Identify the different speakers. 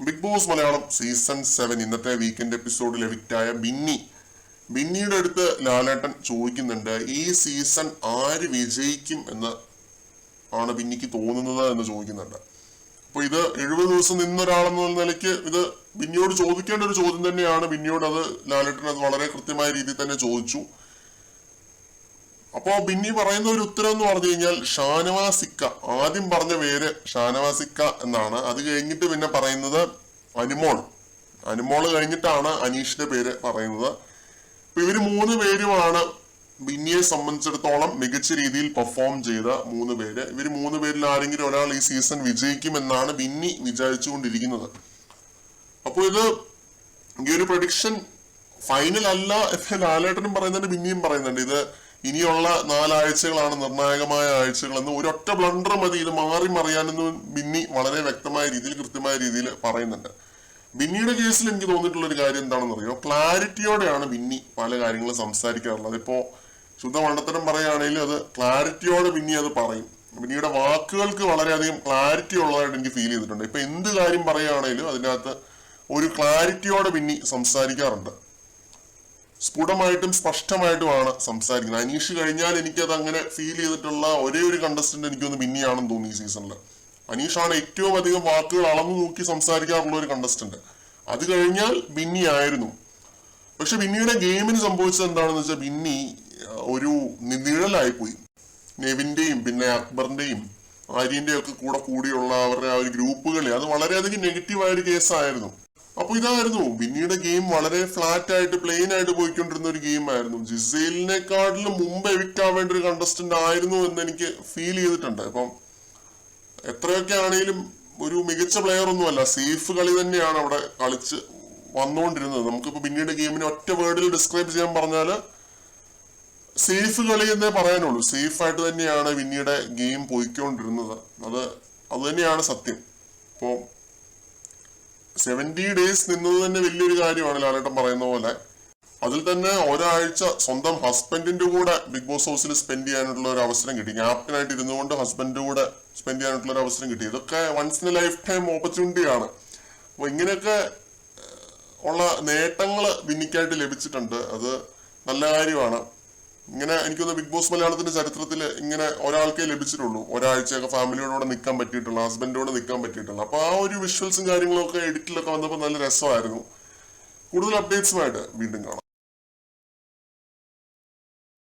Speaker 1: Big boss Malayalam season 7 ഇന്നത്തെ weekend എപ്പിസോഡിൽ എവിക്റ്റായ ബിന്നിയുടെ അടുത്ത് ലാലേട്ടൻ ചോദിക്കുന്നുണ്ട്, ഈ സീസൺ ആര് വിജയിക്കും എന്ന് ആണ് ബിന്നിക്ക് തോന്നുന്നത് എന്ന് ചോദിക്കുന്നുണ്ട്. അപ്പൊ ഇത് 70 ദിവസം നിന്നൊരാളെന്ന നിലയ്ക്ക് ഇത് ബിന്നിയോട് ചോദിക്കേണ്ട ഒരു ചോദ്യം തന്നെയാണ്. ബിന്നിയോട് അത് ലാലേട്ടൻ അത് വളരെ കൃത്യമായ രീതിയിൽ തന്നെ ചോദിച്ചു. അപ്പോ ബിന്നി പറയുന്ന ഒരു ഉത്തരം എന്ന് പറഞ്ഞു കഴിഞ്ഞാൽ ഷാനവാസിക്ക. ആദ്യം പറഞ്ഞ പേര് ഷാനവാസിക്ക എന്നാണ്. അത് കഴിഞ്ഞിട്ട് പിന്നെ പറയുന്നത് അനുമോള് കഴിഞ്ഞിട്ടാണ് അനീഷിന്റെ പേര് പറയുന്നത്. അപ്പൊ ഇവര് 3 പേരുമാണ് ബിന്നിയെ സംബന്ധിച്ചിടത്തോളം മികച്ച രീതിയിൽ പെർഫോം ചെയ്ത 3 പേര്. ഇവര് 3 പേരിൽ ആരെങ്കിലും ഒരാൾ ഈ സീസൺ വിജയിക്കുമെന്നാണ് ബിന്നി വിചാരിച്ചുകൊണ്ടിരിക്കുന്നത്. അപ്പോൾ ഈ ഒരു പ്രഡിക്ഷൻ ഫൈനൽ അല്ല എന്ന് ലാലേട്ടനും പറയുന്നുണ്ട്, ബിന്നിയും പറയുന്നുണ്ട്. ഇത് ഇനിയുള്ള 4 ആഴ്ചകളാണ് നിർണായകമായ ആഴ്ചകളെന്ന്, ഒരൊറ്റ ബ്ലണ്ടർ മതി ഇത് മാറി മറിയാനെന്ന് ബിന്നി വളരെ വ്യക്തമായ രീതിയിൽ കൃത്യമായ രീതിയിൽ പറയുന്നുണ്ട്. ബിന്നിയുടെ കേസിൽ എനിക്ക് തോന്നിയിട്ടുള്ള ഒരു കാര്യം എന്താണെന്ന് അറിയോ, ക്ലാരിറ്റിയോടെയാണ് ബിന്നി പല കാര്യങ്ങളും സംസാരിക്കാറുള്ളത്. ഇപ്പോ ശുദ്ധ മണ്ടത്തരം പറയുകയാണെങ്കിൽ അത് ക്ലാരിറ്റിയോടെ ബിന്നി അത് പറയും. ബിന്നിയുടെ വാക്കുകൾക്ക് വളരെയധികം ക്ലാരിറ്റി ഉള്ളതായിട്ട് എനിക്ക് ഫീൽ ചെയ്തിട്ടുണ്ട്. ഇപ്പൊ എന്ത് കാര്യം പറയുകയാണെങ്കിലും അതിനകത്ത് ഒരു ക്ലാരിറ്റിയോടെ ബിന്നി സംസാരിക്കാറുണ്ട്. സ്ഫുടമായിട്ടും സ്പഷ്ടമായിട്ടുമാണ് സംസാരിക്കുന്നത്. അനീഷ് കഴിഞ്ഞാൽ എനിക്കത് അങ്ങനെ ഫീൽ ചെയ്തിട്ടുള്ള ഒരേ ഒരു കണ്ടസ്റ്റന്റ് എനിക്കൊന്ന് ബിന്നിയാണെന്ന് തോന്നി ഈ സീസണിൽ. അനീഷാണ് ഏറ്റവും അധികം വാക്കുകൾ അളന്നു നോക്കി സംസാരിക്കാറുള്ള ഒരു കണ്ടസ്റ്റന്റ്. അത് കഴിഞ്ഞാൽ ബിന്നി ആയിരുന്നു. പക്ഷെ ബിന്നിയുടെ ഗെയിമിന് സംഭവിച്ചത് എന്താണെന്ന് വെച്ചാൽ ബിന്നി ഒരു നിഴലായിപ്പോയി. നെവിന്റെയും പിന്നെ അക്ബറിന്റെയും ആര്യന്റെയും ഒക്കെ കൂടിയുള്ള അവരുടെ ആ ഒരു ഗ്രൂപ്പുകളെ അത് വളരെയധികം നെഗറ്റീവായ ഒരു കേസായിരുന്നു. അപ്പൊ ഇതായിരുന്നു ബിന്നിയുടെ ഗെയിം. വളരെ ഫ്ലാറ്റ് ആയിട്ട് പ്ലെയിൻ ആയിട്ട് പോയിക്കൊണ്ടിരുന്ന ഒരു ഗെയിം ആയിരുന്നു. ജിസേലിനെക്കാട്ടിലും മുമ്പ് എവിക്റ്റ് ആവേണ്ട ഒരു കണ്ടസ്റ്റന്റ് ആയിരുന്നു എന്ന് എനിക്ക് ഫീൽ ചെയ്തിട്ടുണ്ട്. ഇപ്പം എത്രയൊക്കെ ആണെങ്കിലും ഒരു മികച്ച പ്ലെയർ ഒന്നുമല്ല, സേഫ് കളി തന്നെയാണ് അവിടെ കളിച്ച് വന്നുകൊണ്ടിരുന്നത്. നമുക്കിപ്പോ ബിന്നിയുടെ ഗെയിമിനെ ഒറ്റ വേർഡിൽ ഡിസ്ക്രൈബ് ചെയ്യാൻ പറഞ്ഞാല് സേഫ് കളി എന്നേ പറയാനുള്ളൂ. സേഫ് ആയിട്ട് തന്നെയാണ് ബിന്നിയുടെ ഗെയിം പോയിക്കൊണ്ടിരുന്നത്. അത് തന്നെയാണ് സത്യം. ഇപ്പോ 70 ഡേയ്സ് നിന്നത് തന്നെ വലിയൊരു കാര്യമാണ് ലാലേട്ടൻ പറയുന്ന പോലെ. അതിൽ തന്നെ ഒരാഴ്ച സ്വന്തം ഹസ്ബൻഡിന്റെ കൂടെ ബിഗ് ബോസ് ഹൗസിൽ സ്പെൻഡ് ചെയ്യാനുള്ള ഒരു അവസരം കിട്ടി. ക്യാപ്റ്റനായിട്ട് ഇരുന്നുകൊണ്ട് ഹസ്ബൻഡിന്റെ കൂടെ സ്പെൻഡ് ചെയ്യാനായിട്ടുള്ള ഒരു അവസരം കിട്ടി. ഇതൊക്കെ once in a lifetime ഓപ്പർച്യൂണിറ്റിയാണ്. അപ്പൊ ഇങ്ങനെയൊക്കെ ഉള്ള നേട്ടങ്ങൾ ബിന്നിക്കായിട്ട് ലഭിച്ചിട്ടുണ്ട്. അത് നല്ല കാര്യമാണ്. ഇങ്ങനെ എനിക്കൊന്ന് ബിഗ് ബോസ് മലയാളത്തിന്റെ ചരിത്രത്തിൽ ഇങ്ങനെ ഒരാൾക്കേ ലഭിച്ചിട്ടുള്ളൂ. ഒരാഴ്ചയൊക്കെ ഫാമിലിയോടെ നിൽക്കാൻ പറ്റിയിട്ടുള്ള, ഹസ്ബൻഡോട് നിൽക്കാൻ പറ്റിയിട്ടുള്ള. അപ്പൊ ആ ഒരു വിഷ്വൽസും കാര്യങ്ങളും ഒക്കെ എഡിറ്റിലൊക്കെ വന്നപ്പോൾ നല്ല രസമായിരുന്നു. കൂടുതൽ അപ്ഡേറ്റ്സുമായിട്ട് വീണ്ടും കാണാം.